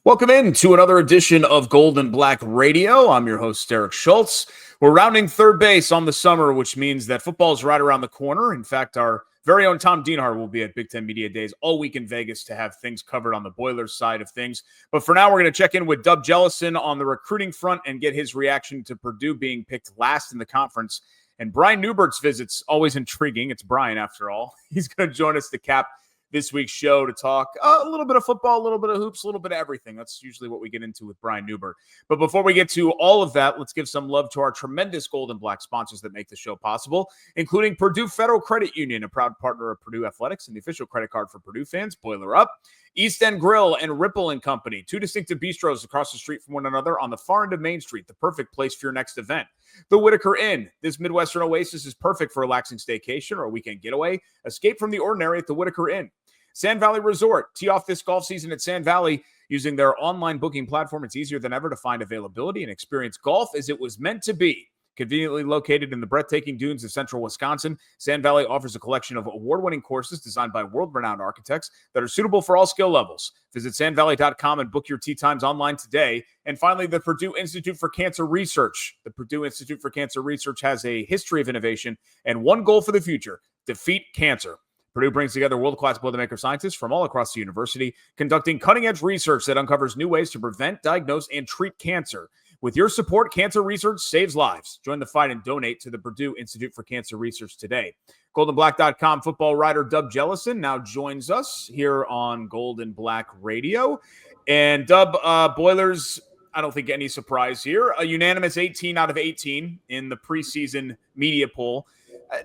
Welcome in to another edition of Gold and Black Radio. I'm your host, Derek Schultz. We're rounding third base on the summer, which means that football is right around the corner. In fact, our very own Tom Dienhart will be at Big Ten Media Days all week in Vegas to have things covered on the Boilers side of things. But for now, we're going to check in with Dub Jellison on the recruiting front and get his reaction to Purdue being picked last in the conference. And Brian Neubert's visit's always intriguing. It's Brian, after all. He's going to join us to cap this week's show to talk a little bit of football, a little bit of hoops, a little bit of everything. That's usually what we get into with Brian Neubert. But before we get to all of that, let's give some love to our tremendous Gold and Black sponsors that make the show possible, including Purdue Federal Credit Union, a proud partner of Purdue Athletics and the official credit card for Purdue fans. Boiler Up, East End Grill, and Ripple & Company, two distinctive bistros across the street from one another on the far end of Main Street, the perfect place for your next event. The Whitaker Inn. This Midwestern oasis is perfect for a relaxing staycation or a weekend getaway. Escape from the ordinary at the Whitaker Inn. Sand Valley Resort. Tee off this golf season at Sand Valley using their online booking platform. It's easier than ever to find availability and experience golf as it was meant to be. Conveniently located in the breathtaking dunes of central Wisconsin, Sand Valley offers a collection of award-winning courses designed by world-renowned architects that are suitable for all skill levels. Visit sandvalley.com and book your tee times online today. And finally, the Purdue Institute for Cancer Research. The Purdue Institute for Cancer Research has a history of innovation and one goal for the future: defeat cancer. Purdue brings together world-class Boilermaker scientists from all across the university, conducting cutting-edge research that uncovers new ways to prevent, diagnose, and treat cancer. With your support, cancer research saves lives. Join the fight and donate to the Purdue Institute for Cancer Research today. GoldandBlack.com football writer Dub Jellison now joins us here on Gold and Black Radio. And Dub, Boilers, I don't think any surprise here, a unanimous 18 out of 18 in the preseason media poll.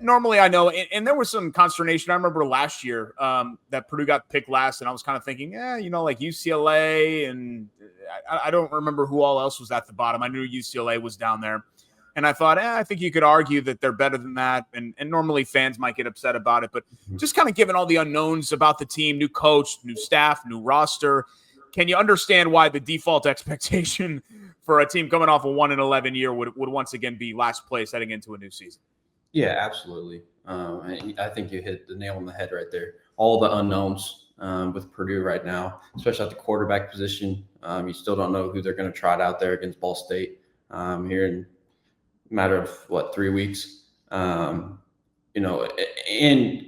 Normally, I know, and there was some consternation. I remember last year that Purdue got picked last, and I was kind of thinking, like UCLA, and I don't remember who all else was at the bottom. I knew UCLA was down there, and I thought, I think you could argue that they're better than that, and normally fans might get upset about it, but just kind of given all the unknowns about the team, new coach, new staff, new roster, can you understand why the default expectation for a team coming off a 1-11 year would once again be last place heading into a new season? Yeah, absolutely. I think you hit the nail on the head right there. All the unknowns with Purdue right now, especially at the quarterback position. You still don't know who they're going to trot out there against Ball State here in a matter of, 3 weeks. And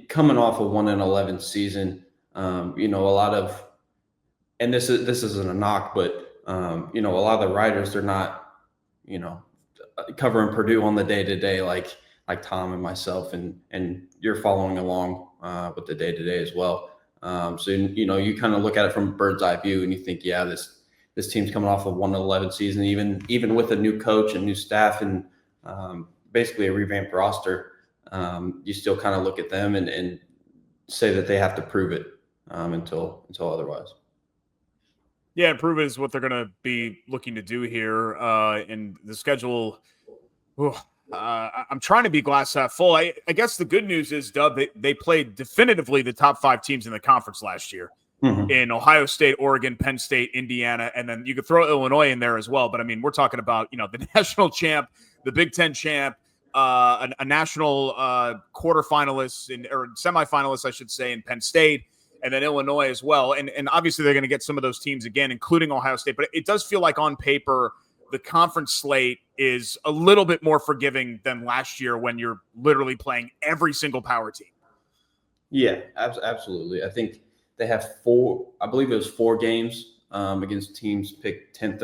coming off a 1-11 season, a lot of – and this isn't a knock, but, a lot of the writers, they're not, covering Purdue on the day-to-day like Tom and myself, and you're following along with the day-to-day as well. So, you kind of look at it from a bird's eye view and you think, this team's coming off a 1-11 season, even with a new coach and new staff and basically a revamped roster, you still kind of look at them and say that they have to prove it until otherwise. Yeah, and prove it is what they're going to be looking to do here. And the schedule, I'm trying to be glass half full. I guess the good news is, Dub, they played definitively the top 5 teams in the conference last year in Ohio State, Oregon, Penn State, Indiana, and then you could throw Illinois in there as well. But, I mean, we're talking about, the national champ, the Big Ten champ, a national quarterfinalist or semifinalist, I should say, in Penn State, and then Illinois as well. And obviously they're going to get some of those teams again, including Ohio State. But it does feel like on paper the conference slate is a little bit more forgiving than last year when you're literally playing every single power team. Yeah, absolutely. I think they have 4 games against teams picked 10th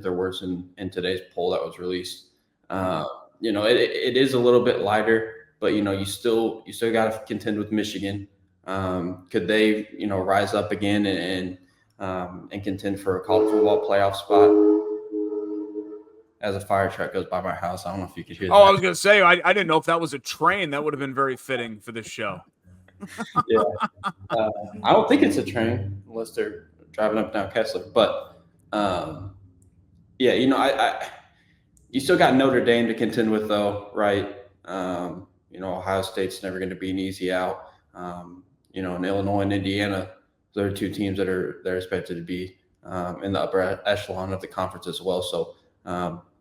or worse in today's poll that was released. It is a little bit lighter, but you still got to contend with Michigan. Could they, rise up again and contend for a college football playoff spot? As a fire truck goes by my house, I don't know if you could hear that. I was going to say, I didn't know if that was a train. That would have been very fitting for this show. Yeah. I don't think it's a train unless they're driving up and down Kessler. But, you still got Notre Dame to contend with, though, right? Ohio State's never going to be an easy out. And Illinois and Indiana, those are 2 teams that are expected to be in the upper echelon of the conference as well. So,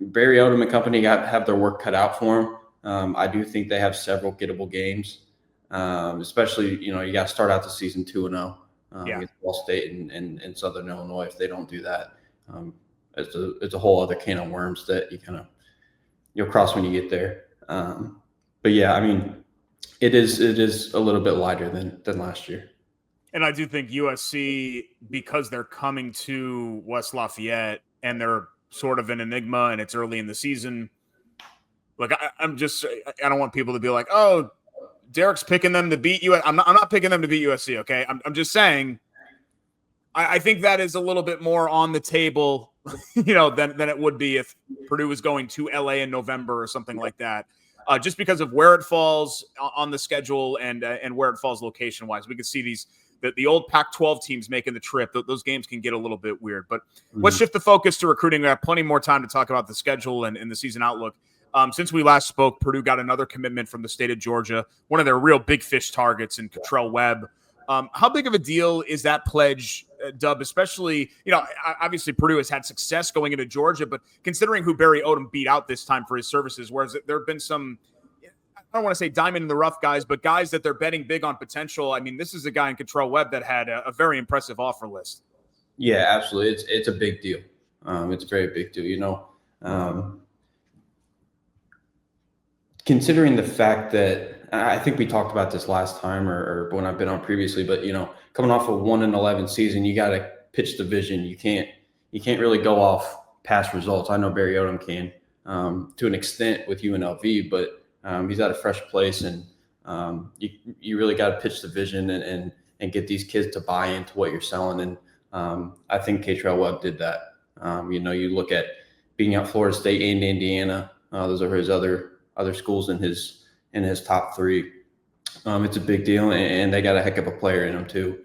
Barry Odom and company have their work cut out for them. I do think they have several gettable games, especially, you got to start out the season 2-0. Yeah. against Ball State and Southern Illinois. If they don't do that, it's a whole other can of worms that you'll cross when you get there. But yeah, I mean, it is a little bit lighter than last year. And I do think USC, because they're coming to West Lafayette and they're sort of an enigma and it's early in the season. Like I don't want people to be like, oh, Derek's picking them to beat you. I'm not picking them to beat USC. Okay. I'm just saying, I think that is a little bit more on the table, than it would be if Purdue was going to LA in November or something like that. Just because of where it falls on the schedule and where it falls location wise. We can see the old Pac-12 teams making the trip. Those games can get a little bit weird, but let's shift the focus to recruiting. We have plenty more time to talk about the schedule and the season outlook. Since we last spoke, Purdue got another commitment from the state of Georgia, one of their real big fish targets in Cottrell Webb. How big of a deal is that pledge, Dub, especially, obviously Purdue has had success going into Georgia, but considering who Barry Odom beat out this time for his services, whereas there have been some, I don't want to say diamond in the rough guys, but guys that they're betting big on potential. I mean, this is a guy in Cottrell Webb that had a very impressive offer list. Yeah, absolutely. It's a big deal. It's a very big deal, considering the fact that I think we talked about this last time or when I've been on previously, but coming off a 1-11 season, you got to pitch the vision. You can't really go off past results. I know Barry Odom can to an extent with UNLV, but he's at a fresh place, and you really got to pitch the vision and get these kids to buy into what you're selling. And I think Cottrell Webb did that. You look at beating out Florida State and Indiana. Those are his other schools in his top three. It's a big deal, and they got a heck of a player in him too.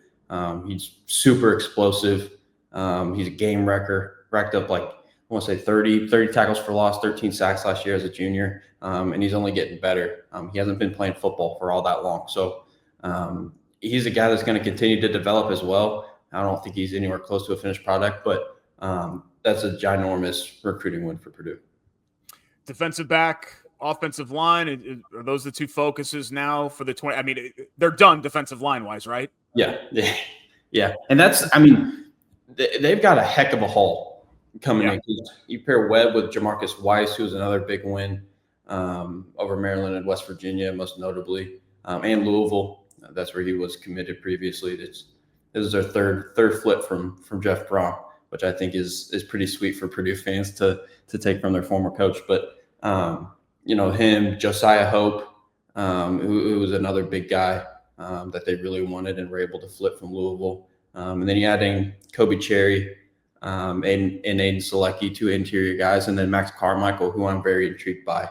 He's super explosive. He's a game wrecker, racked up like, I want to say 30 tackles for loss, 13 sacks last year as a junior. And he's only getting better. He hasn't been playing football for all that long. So he's a guy that's going to continue to develop as well. I don't think he's anywhere close to a finished product, but that's a ginormous recruiting win for Purdue. Defensive back, offensive line, are those the two focuses now for the 20? I mean, they're done defensive line wise, right? Yeah. And they've got a heck of a haul coming in. You pair Webb with Jamarcus Weiss, who's another big win over Maryland and West Virginia, most notably, and Louisville. That's where he was committed previously. This is their third flip from Jeff Brom, which I think is pretty sweet for Purdue fans to take from their former coach. But him, Josiah Hope, who was another big guy that they really wanted and were able to flip from Louisville. And then you're adding Kobe Cherry and Aiden Selecki, two interior guys, and then Max Carmichael, who I'm very intrigued by.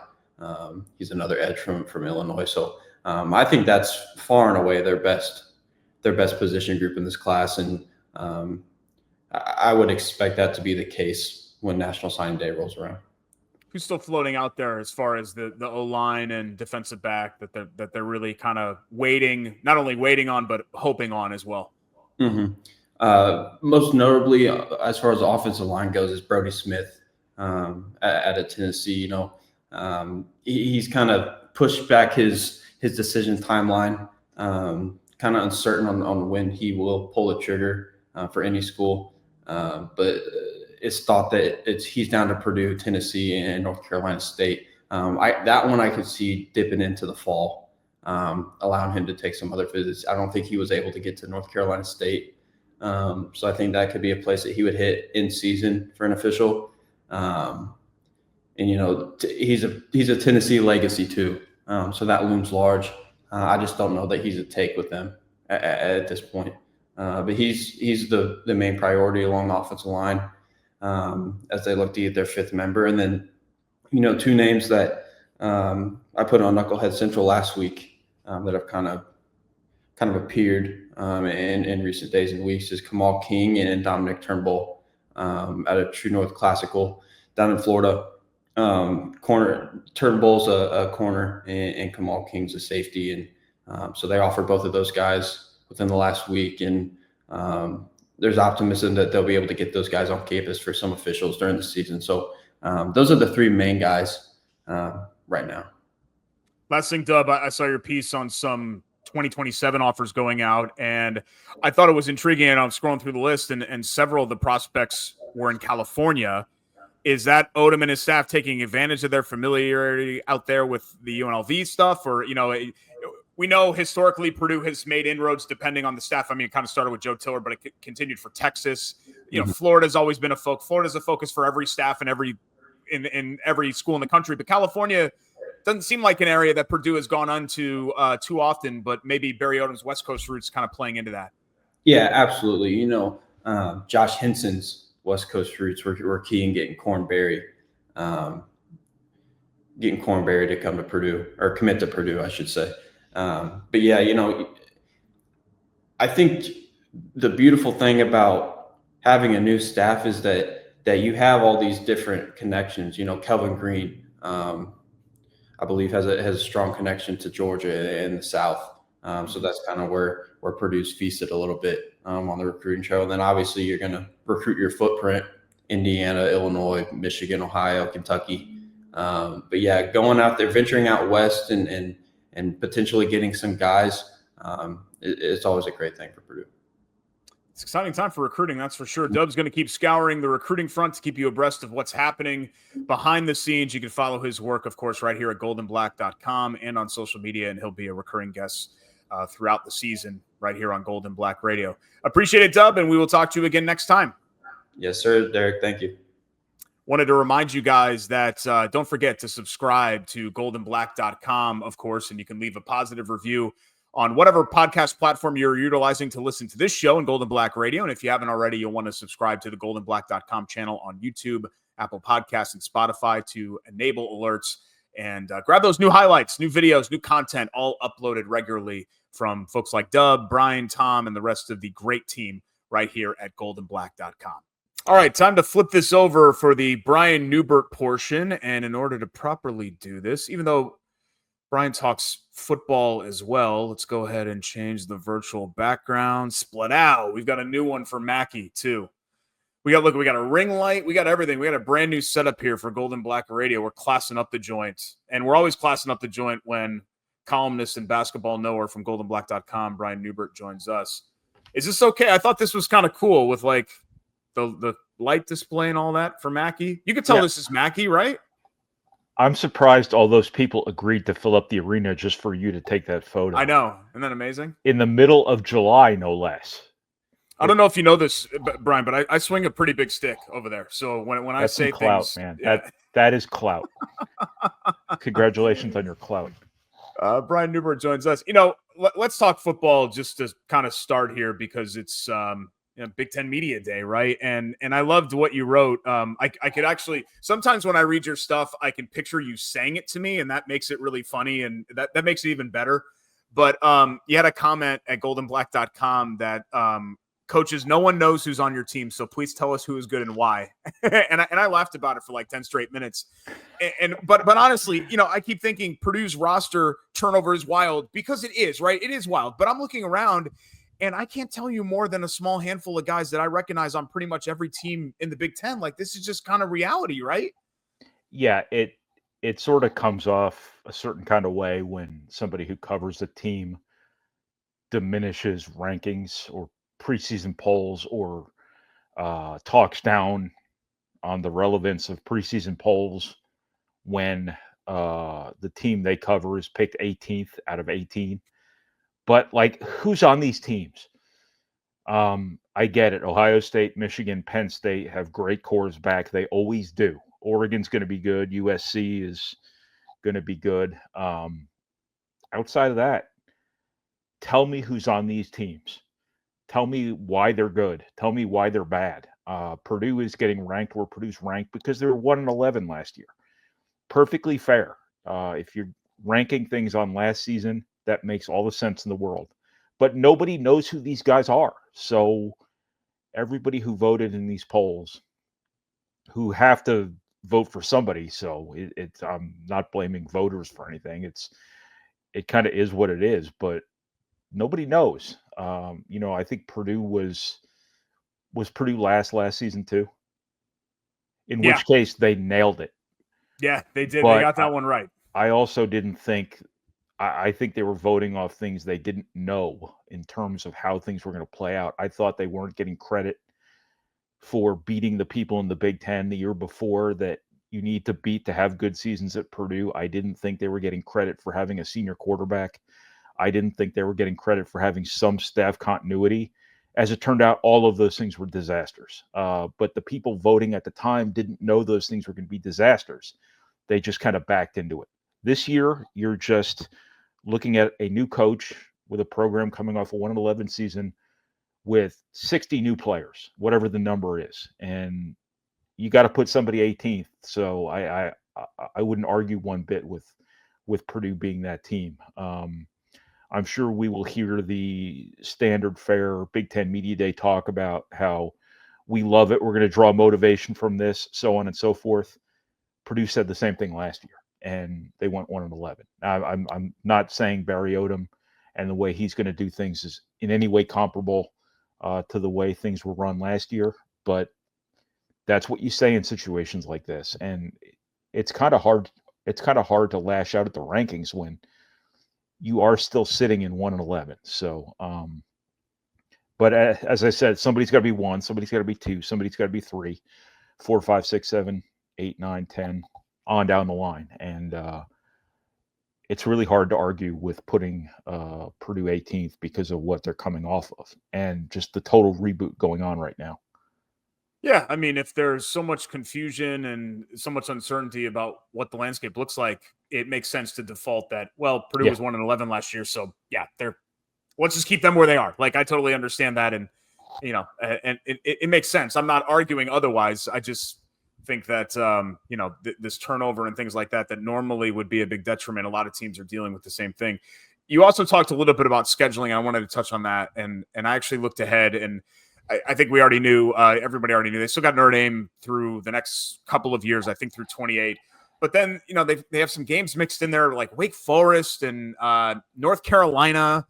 He's another edge from Illinois. So I think that's far and away their best position group in this class. And I would expect that to be the case when National Signing Day rolls around. Who's still floating out there as far as the O-line and defensive back that they're really kind of not only waiting on, but hoping on as well? Mm-hmm. Most notably, as far as the offensive line goes, is Brody Smith at Tennessee. He's kind of pushed back his decision timeline, kind of uncertain on when he will pull the trigger for any school. But it's thought that he's down to Purdue, Tennessee, and North Carolina State. That one I could see dipping into the fall, allowing him to take some other visits. I don't think he was able to get to North Carolina State. So I think that could be a place that he would hit in season for an official. And he's a Tennessee legacy too. So that looms large. I just don't know that he's a take with them at this point. But he's the main priority along the offensive line as they look to get their fifth member. And then, two names that I put on Knucklehead Central last week that have kind of appeared in recent days and weeks is Kamal King and Dominic Turnbull at a True North Classical down in Florida. Turnbull's a corner and Kamal King's a safety. And so they offered both of those guys within the last week. And there's optimism that they'll be able to get those guys on campus for some officials during the season. So those are the three main guys right now. Last thing, Dub, I saw your piece on some 2027 offers going out, and I thought it was intriguing. And I'm scrolling through the list, and several of the prospects were in California. Is that Odom and his staff taking advantage of their familiarity out there with the UNLV stuff? Or, we know historically Purdue has made inroads depending on the staff. I mean, it kind of started with Joe Tiller, but it continued for Texas. Florida's always been Florida's a focus for every staff and in every school in the country. But California doesn't seem like an area that Purdue has gone into too often, but maybe Barry Odom's West Coast roots kind of playing into that. Yeah, absolutely. Josh Henson's West Coast roots were key in getting Cornberry to come to Purdue, or commit to Purdue, I should say. But yeah, I think the beautiful thing about having a new staff is that you have all these different connections. Kelvin Green, I believe has a strong connection to Georgia and the South. So that's kind of where Purdue's feasted a little bit on the recruiting trail. And then obviously you're going to recruit your footprint: Indiana, Illinois, Michigan, Ohio, Kentucky. But yeah, going out there, venturing out west and potentially getting some guys, it's always a great thing for Purdue. It's an exciting time for recruiting, that's for sure. Dub's going to keep scouring the recruiting front to keep you abreast of what's happening behind the scenes. You can follow his work, of course, right here at goldenblack.com and on social media, and he'll be a recurring guest throughout the season right here on Gold and Black Radio. Appreciate it, Dub, and we will talk to you again next time. Yes, sir, Derek. Thank you. Wanted to remind you guys that don't forget to subscribe to goldenblack.com, of course, and you can leave a positive review on whatever podcast platform you're utilizing to listen to this show in Golden Black Radio. And if you haven't already, you'll want to subscribe to the goldenblack.com channel on YouTube, Apple Podcasts, and Spotify to enable alerts and grab those new highlights, new videos, new content, all uploaded regularly from folks like Dub, Brian, Tom, and the rest of the great team right here at goldenblack.com. All right, time to flip this over for the Brian Neubert portion. And in order to properly do this, even though Brian talks football as well, let's go ahead and change the virtual background. Split out. We've got a new one for Mackie, too. We got a ring light. We got everything. We got a brand new setup here for Golden Black Radio. We're classing up the joint. And we're always classing up the joint when columnist and basketball knower from goldenblack.com, Brian Neubert, joins us. Is this okay? I thought this was kind of cool with like the light display and all that for Mackie. You could tell This is Mackie, right? I'm surprised all those people agreed to fill up the arena just for you to take that photo. I know. Isn't that amazing? In the middle of July, no less. I don't know if you know this, Brian, but I swing a pretty big stick over there. So when I say clout, things, man, yeah. that is clout. Congratulations on your clout. Brian Neubert joins us. Let's talk football just to kind of start here because it's Big Ten Media Day, right? And I loved what you wrote. I could actually sometimes when I read your stuff, I can picture you saying it to me, and that makes it really funny, and that makes it even better. But you had a comment at goldenblack.com that coaches, no one knows who's on your team, so please tell us who is good and why. and I laughed about it for like 10 straight minutes. But honestly, I keep thinking Purdue's roster turnover is wild because it is, right? It is wild. But I'm looking around, and I can't tell you more than a small handful of guys that I recognize on pretty much every team in the Big Ten. Like, this is just kind of reality, right? Yeah, it sort of comes off a certain kind of way when somebody who covers the team diminishes rankings or preseason polls or talks down on the relevance of preseason polls when the team they cover is picked 18th out of 18. But, like, who's on these teams? I get it. Ohio State, Michigan, Penn State have great cores back. They always do. Oregon's going to be good. USC is going to be good. Outside of that, tell me who's on these teams. Tell me why they're good. Tell me why they're bad. Purdue is getting ranked where Purdue's ranked because they were 1-11 last year. Perfectly fair. If you're ranking things on last season, that makes all the sense in the world. But nobody knows who these guys are. So everybody who voted in these polls, who have to vote for somebody, so I'm not blaming voters for anything. It kind of is what it is, but nobody knows. I think Purdue was Purdue last season too. In which case they nailed it. Yeah, they did. But they got that one right. I also didn't think I think they were voting off things they didn't know in terms of how things were going to play out. I thought they weren't getting credit for beating the people in the Big Ten the year before that you need to beat to have good seasons at Purdue. I didn't think they were getting credit for having a senior quarterback. I didn't think they were getting credit for having some staff continuity. As it turned out, all of those things were disasters. But the people voting at the time didn't know those things were going to be disasters. They just kind of backed into it. This year, you're just looking at a new coach with a program coming off a 1-11 season with 60 new players, whatever the number is, and you got to put somebody 18th. So I wouldn't argue one bit with Purdue being that team. I'm sure we will hear the standard fare Big Ten Media Day talk about how we love it. We're going to draw motivation from this, so on and so forth. Purdue said the same thing last year, and they went 1-11. I'm not saying Barry Odom and the way he's going to do things is in any way comparable to the way things were run last year, but that's what you say in situations like this. And it's kind of hard. It's kind of hard to lash out at the rankings when you are still sitting in 1-11. So, but as I said, somebody's got to be 1, somebody's got to be 2, somebody's got to be 3, 4, 5, 6, 7, 8, 9, 10, on down the line. And it's really hard to argue with putting Purdue 18th because of what they're coming off of and just the total reboot going on right now. Yeah, I mean, if there's so much confusion and so much uncertainty about what the landscape looks like, it makes sense to default that, well, Purdue was 1-11 last year, so yeah, let's just keep them where they are. Like, I totally understand that, and and it makes sense. I'm not arguing otherwise. I just think that this turnover and things like that normally would be a big detriment. A lot of teams are dealing with the same thing. You also talked a little bit about scheduling. I wanted to touch on that, and I actually looked ahead, and I think we already knew, everybody already knew. They still got Notre Dame through the next couple of years, I think through 28. But then, they have some games mixed in there like Wake Forest and North Carolina,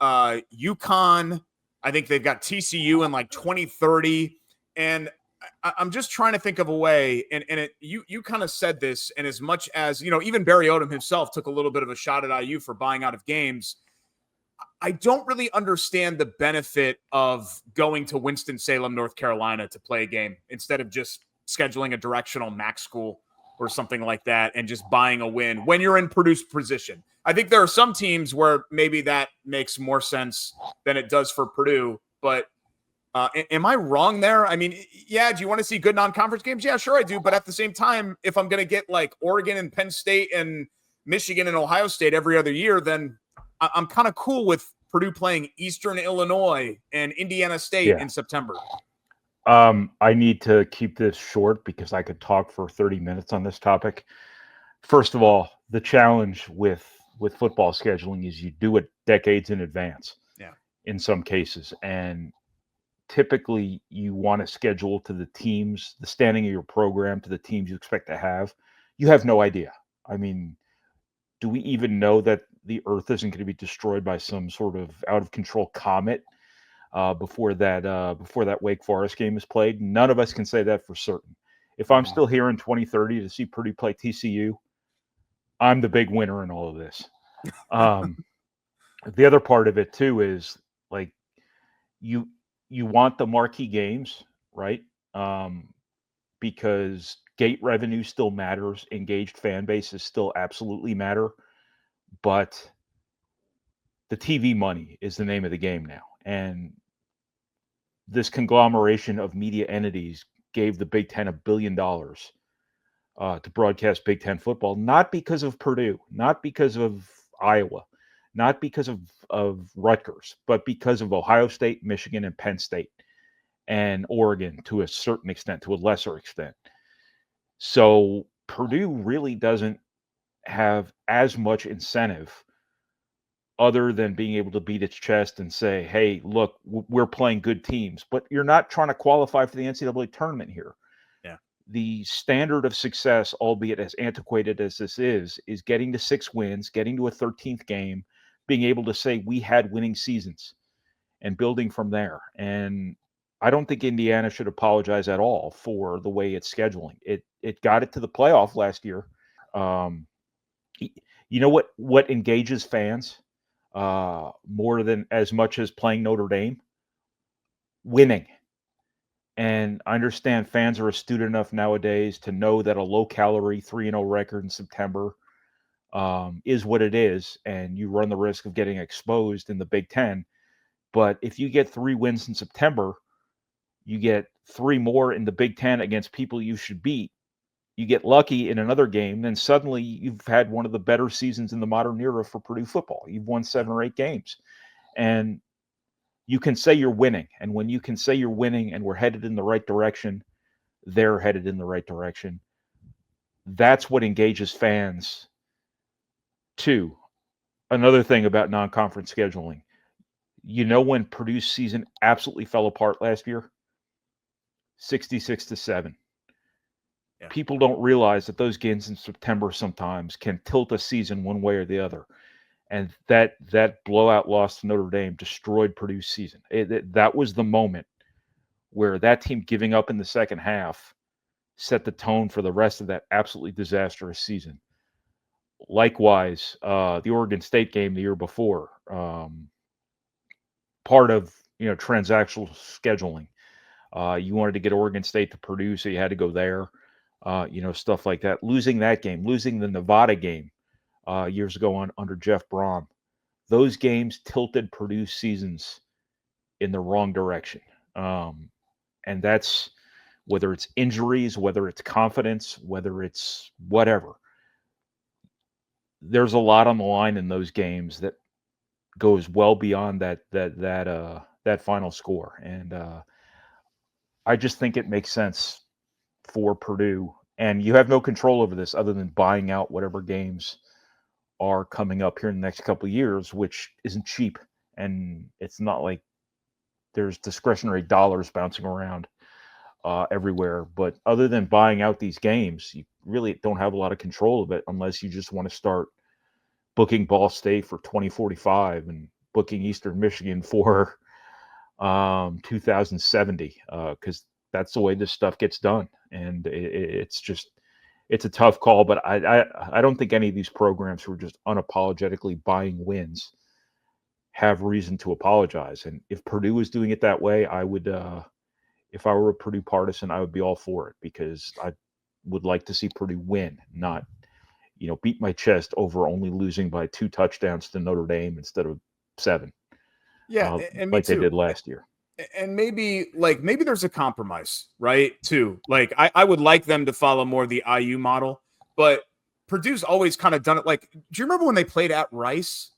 UConn. I think they've got TCU in like 2030. And I'm just trying to think of a way. And you kind of said this, and as much as, even Barry Odom himself took a little bit of a shot at IU for buying out of games. I don't really understand the benefit of going to Winston-Salem, North Carolina to play a game instead of just scheduling a directional MAC school or something like that and just buying a win when you're in Purdue's position. I think there are some teams where maybe that makes more sense than it does for Purdue, but am I wrong there? I mean, yeah, do you want to see good non-conference games? Yeah, sure I do, but at the same time, if I'm going to get like Oregon and Penn State and Michigan and Ohio State every other year, then I'm kind of cool with Purdue playing Eastern Illinois and Indiana State in September. I need to keep this short because I could talk for 30 minutes on this topic. First of all, the challenge with football scheduling is you do it decades in advance. Yeah. In some cases. And typically you want to schedule to the teams, the standing of your program to the teams you expect to have. You have no idea. I mean, do we even know that the Earth isn't going to be destroyed by some sort of out of control comet before that Wake Forest game is played? None of us can say that for certain. If I'm still here in 2030 to see Purdue play TCU, I'm the big winner in all of this. The other part of it too is like you want the marquee games, right? Because gate revenue still matters, engaged fan bases still absolutely matter. But the TV money is the name of the game now. And this conglomeration of media entities gave the Big Ten $1 billion to broadcast Big Ten football, not because of Purdue, not because of Iowa, not because of Rutgers, but because of Ohio State, Michigan, and Penn State, and Oregon to a certain extent, to a lesser extent. So Purdue really doesn't have as much incentive other than being able to beat its chest and say, hey, look, we're playing good teams, but you're not trying to qualify for the NCAA tournament here. Yeah. The standard of success, albeit as antiquated as this is getting to 6 wins, getting to a 13th game, being able to say we had winning seasons and building from there. And I don't think Indiana should apologize at all for the way it's scheduling. It got it to the playoff last year. You know what engages fans more than as much as playing Notre Dame? Winning. And I understand fans are astute enough nowadays to know that a low-calorie 3-0 record in September is what it is, and you run the risk of getting exposed in the Big Ten. But if you get 3 wins in September, you get 3 more in the Big Ten against people you should beat. You get lucky in another game, then suddenly you've had one of the better seasons in the modern era for Purdue football. You've won 7 or 8 games. And you can say you're winning. And when you can say you're winning and we're headed in the right direction, they're headed in the right direction. That's what engages fans. Too, another thing about non-conference scheduling. You know when Purdue's season absolutely fell apart last year? 66-7. Yeah. People don't realize that those games in September sometimes can tilt a season one way or the other. And that blowout loss to Notre Dame destroyed Purdue's season. That was the moment where that team giving up in the second half set the tone for the rest of that absolutely disastrous season. Likewise, the Oregon State game the year before, part of transactional scheduling. You wanted to get Oregon State to Purdue, so you had to go there. Stuff like that. Losing that game, losing the Nevada game years ago under Jeff Brom, those games tilted Purdue's seasons in the wrong direction. And that's whether it's injuries, whether it's confidence, whether it's whatever. There's a lot on the line in those games that goes well beyond that final score. And I just think it makes sense for Purdue. And you have no control over this other than buying out whatever games are coming up here in the next couple of years, which isn't cheap. And it's not like there's discretionary dollars bouncing around everywhere. But other than buying out these games, you really don't have a lot of control of it unless you just want to start booking Ball State for 2045 and booking Eastern Michigan for 2070, because that's the way this stuff gets done. And it's a tough call, but I don't think any of these programs who are just unapologetically buying wins have reason to apologize. And if Purdue was doing it that way, I would, if I were a Purdue partisan, I would be all for it, because I would like to see Purdue win, not, beat my chest over only losing by 2 touchdowns to Notre Dame instead of 7. Yeah, and like they did last year. And maybe there's a compromise, right? Too. Like I would like them to follow more the IU model, but Purdue's always kind of done it. Like, do you remember when they played at Rice?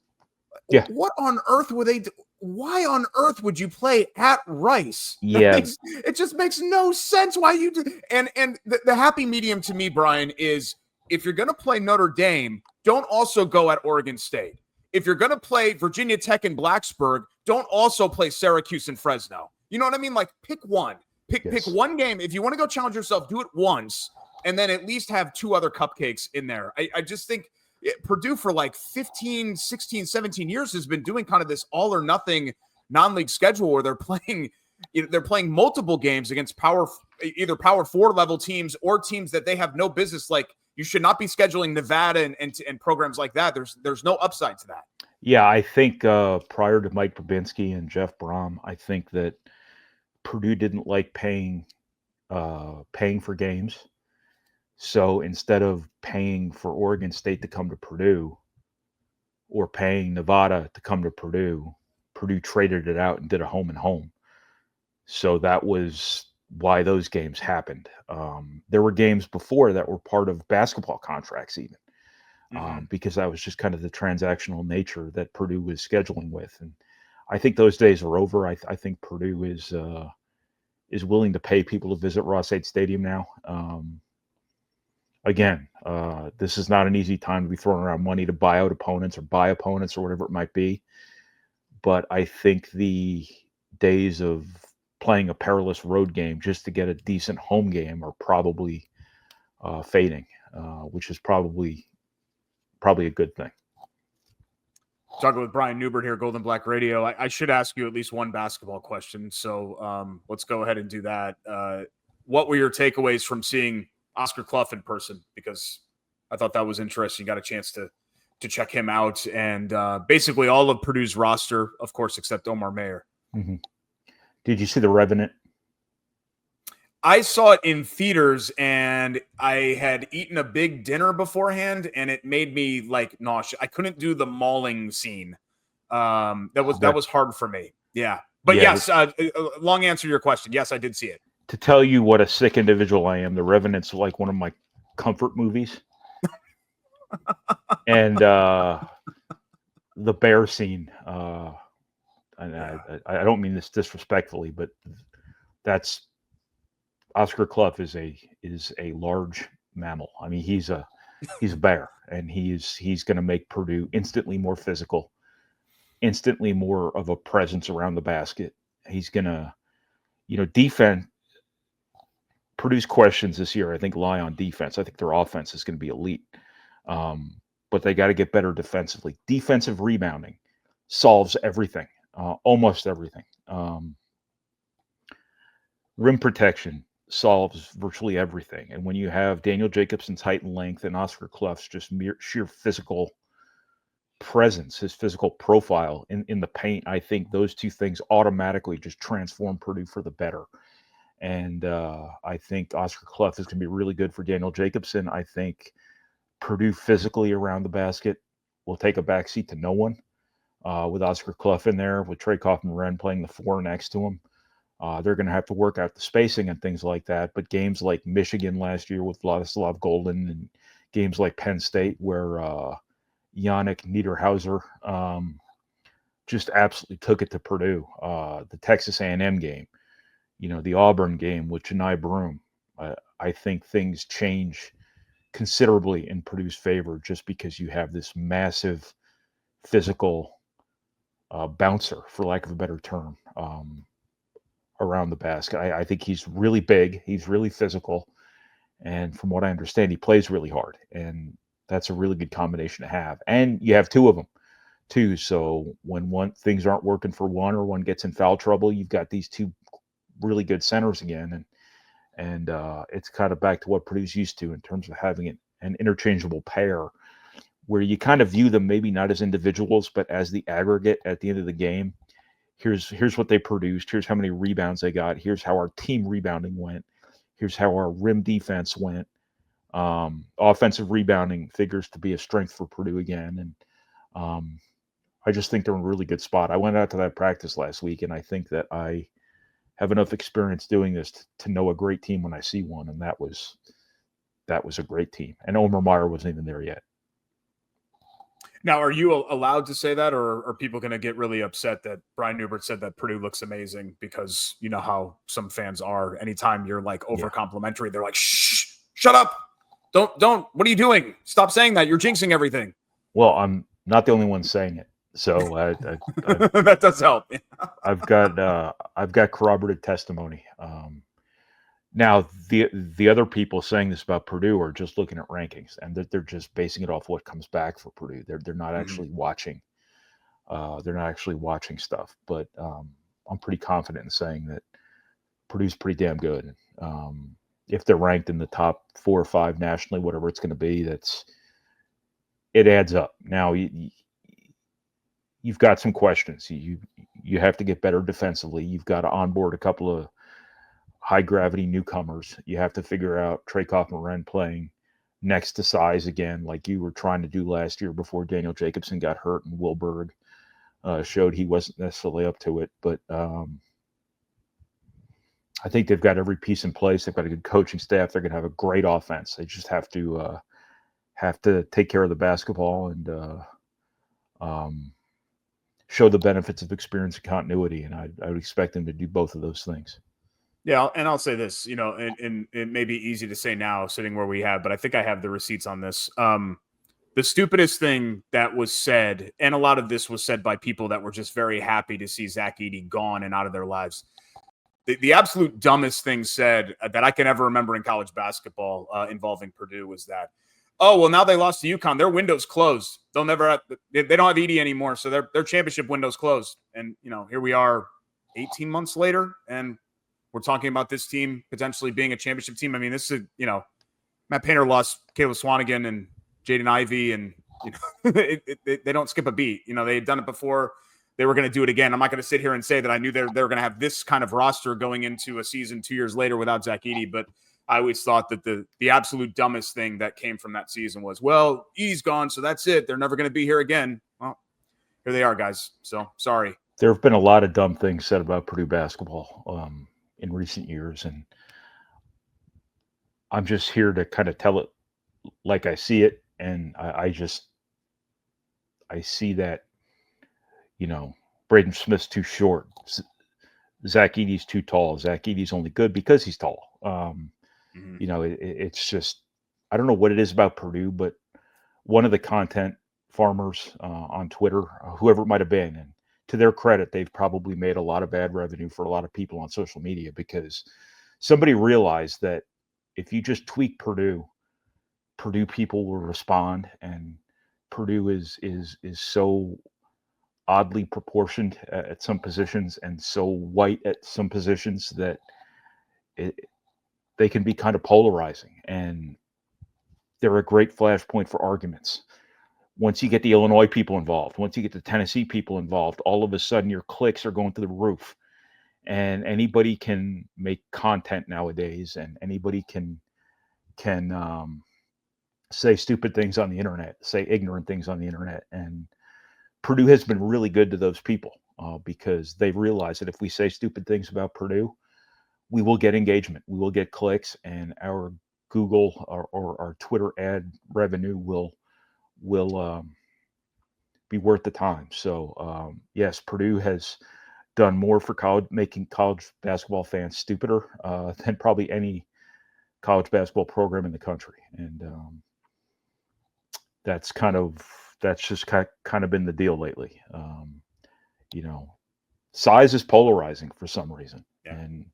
Yeah. What on earth would they do? Why on earth would you play at Rice? Yeah. It just makes no sense why you do. And the happy medium to me, Brian, is if you're going to play Notre Dame, don't also go at Oregon State. If you're going to play Virginia Tech and Blacksburg, don't also play Syracuse and Fresno. You know what I mean? Like, pick one. Pick one game. If you want to go challenge yourself, do it once, and then at least have 2 other cupcakes in there. I just think Purdue for like 15, 16, 17 years has been doing kind of this all or nothing non-league schedule where they're playing multiple games against either power 4 level teams or teams that they have no business. Like, you should not be scheduling Nevada and programs like that. There's no upside to that. Yeah, I think prior to Mike Babinski and Jeff Brom, I think that Purdue didn't like paying for games. So instead of paying for Oregon State to come to Purdue or paying Nevada to come to Purdue, Purdue traded it out and did a home and home. So that was why those games happened. There were games before that were part of basketball contracts even, because that was just kind of the transactional nature that Purdue was scheduling with. And I think those days are over. I think Purdue is willing to pay people to visit Ross-Ade Stadium now. Again, this is not an easy time to be throwing around money to buy out opponents or buy opponents or whatever it might be. But I think the days of playing a perilous road game just to get a decent home game are probably fading, which is probably a good thing. Talking with Brian Neubert here, Golden Black Radio. I should ask you at least one basketball question, so let's go ahead and do that. What were your takeaways from seeing Oscar Clough in person? Because I thought that was interesting. You got a chance to to check him out, and basically all of Purdue's roster, of course, except Omar Mayer. Mm-hmm. Did you see The Revenant? I saw it in theaters, and I had eaten a big dinner beforehand, and it made me like nauseous. I couldn't do the mauling scene. That was hard for me. Yeah, but Yeah, yes, long answer to your question. Yes, I did see it. To tell you what a sick individual I am, The Revenant's like one of my comfort movies. And the bear scene, and I don't mean this disrespectfully, but that's Oscar Clough is a large mammal. I mean, he's a bear, and he's going to make Purdue instantly more physical, instantly more of a presence around the basket. He's going to, defense. Purdue's questions this year, I think, lie on defense. I think their offense is going to be elite, but they got to get better defensively. Defensive rebounding solves everything, almost everything. Rim protection solves virtually everything. And when you have Daniel Jacobson's height and length and Oscar Clough's just sheer physical presence, his physical profile in the paint, I think those two things automatically just transform Purdue for the better. And I think Oscar Clough is going to be really good for Daniel Jacobson. I think Purdue physically around the basket will take a backseat to no one with Oscar Clough in there, with Trey Kaufman-Renn playing the 4 next to him. They're going to have to work out the spacing and things like that. But games like Michigan last year with Vladislav Golden, and games like Penn State where Yannick Niederhauser just absolutely took it to Purdue. The Texas A&M game, the Auburn game with Janai Broom. I think things change considerably in Purdue's favor just because you have this massive physical bouncer, for lack of a better term, around the basket. I think he's really big. He's really physical. And from what I understand, he plays really hard. And that's a really good combination to have. And you have two of them, too. So when things aren't working for one, or one gets in foul trouble, you've got these two really good centers again. And it's kind of back to what Purdue's used to in terms of having an interchangeable pair where you kind of view them maybe not as individuals, but as the aggregate at the end of the game. Here's what they produced. Here's how many rebounds they got. Here's how our team rebounding went. Here's how our rim defense went. Offensive rebounding figures to be a strength for Purdue again. And I just think they're in a really good spot. I went out to that practice last week, and I think that I have enough experience doing this to know a great team when I see one. And that was a great team. And Omar Mayer wasn't even there yet. Now, are you allowed to say that, or are people going to get really upset that Brian Neubert said that Purdue looks amazing? Because you know how some fans are. Anytime you're like over complimentary, they're like, "Shh, shut up! Don't! What are you doing? Stop saying that! You're jinxing everything." Well, I'm not the only one saying it, so that does help. I've got corroborative testimony. Now, the other people saying this about Purdue are just looking at rankings, and they're just basing it off what comes back for Purdue. They're not actually watching. They're not actually watching stuff. But I'm pretty confident in saying that Purdue's pretty damn good. If they're ranked in the top 4 or 5 nationally, whatever it's going to be, it adds up. Now you've got some questions. You have to get better defensively. You've got to onboard a couple of high gravity newcomers. You have to figure out Trey Kaufman-Renn playing next to size again, like you were trying to do last year before Daniel Jacobson got hurt and Wilberg showed he wasn't necessarily up to it. But I think they've got every piece in place. They've got a good coaching staff. They're going to have a great offense. They just have to take care of the basketball and show the benefits of experience and continuity. And I would expect them to do both of those things. Yeah, and I'll say this, and it may be easy to say now sitting where we have, but I think I have the receipts on this. The stupidest thing that was said, and a lot of this was said by people that were just very happy to see Zach-Edey gone and out of their lives. The absolute dumbest thing said that I can ever remember in college basketball involving Purdue was that, oh, well, now they lost to UConn. Their window's closed. They don't have Edey anymore, so their championship window's closed. And, here we are 18 months later, and we're talking about this team potentially being a championship team. I mean, this is, Matt Painter lost Caleb Swanigan and Jaden Ivey and You know, they don't skip a beat. You know, they had done it before. They were going to do it again. I'm not going to sit here and say that I knew they were going to have this kind of roster going into a season 2 years later without Zach Edey, but I always thought that the absolute dumbest thing that came from that season was, well, Edey's gone, so that's it. They're never going to be here again. Well, here they are, guys. So sorry. There have been a lot of dumb things said about Purdue basketball in recent years, and I'm just here to kind of tell it like I see it. And I see that, you know, Braden Smith's too short. Zach Edey's too tall. Zach Edey's only good because he's tall. You know, it's just, I don't know what it is about Purdue, but one of the content farmers on Twitter, whoever it might have been, and to their credit, they've probably made a lot of bad revenue for a lot of people on social media, because somebody realized that if you just tweak Purdue people will respond, and Purdue is so oddly proportioned at some positions and so white at some positions that they can be kind of polarizing, and they're a great flashpoint for arguments. Once you get the Illinois people involved, once you get the Tennessee people involved, all of a sudden your clicks are going to the roof, and anybody can make content nowadays, and anybody can say stupid things on the internet, say ignorant things on the internet. And Purdue has been really good to those people because they realize that if we say stupid things about Purdue, we will get engagement, we will get clicks, and our Google or our Twitter ad revenue will be worth the time. So yes, Purdue has done more for making college basketball fans stupider than probably any college basketball program in the country. And that's just kind of been the deal lately. You know, size is polarizing for some reason. Yeah. And,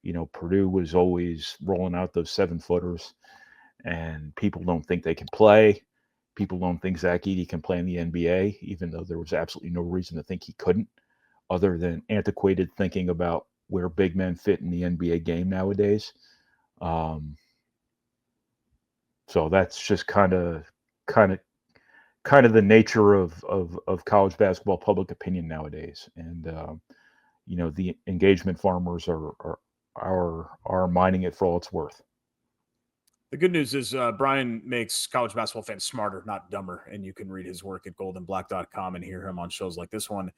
you know, Purdue was always rolling out those 7-footers, and people don't think they can play. People don't think Zach Edey can play in the NBA, even though there was absolutely no reason to think he couldn't, other than antiquated thinking about where big men fit in the NBA game nowadays. So that's just kind of the nature of college basketball public opinion nowadays. And you know, the engagement farmers are mining it for all it's worth. The good news is Brian makes college basketball fans smarter, not dumber. And you can read his work at goldenblack.com and hear him on shows like this one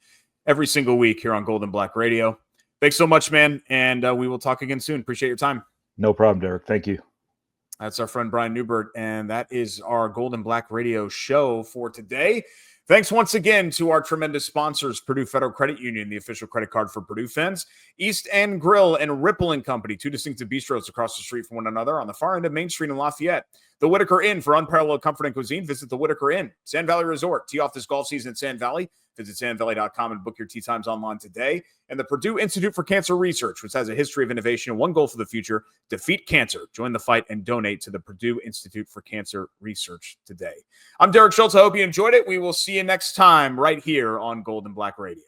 every single week here on Golden Black Radio. Thanks so much, man. And we will talk again soon. Appreciate your time. No problem, Derek. Thank you. That's our friend Brian Neubert, and that is our Golden Black Radio show for today. Thanks once again to our tremendous sponsors, Purdue Federal Credit Union, the official credit card for Purdue fans, East End Grill and Ripple & Company, 2 distinctive bistros across the street from one another on the far end of Main Street in Lafayette. The Whitaker Inn for unparalleled comfort and cuisine. Visit the Whitaker Inn. Sand Valley Resort. Tee off this golf season at Sand Valley. Visit sandvalley.com and book your tee times online today. And the Purdue Institute for Cancer Research, which has a history of innovation and one goal for the future: defeat cancer. Join the fight and donate to the Purdue Institute for Cancer Research today. I'm Derek Schultz. I hope you enjoyed it. We will see you next time right here on Golden Black Radio.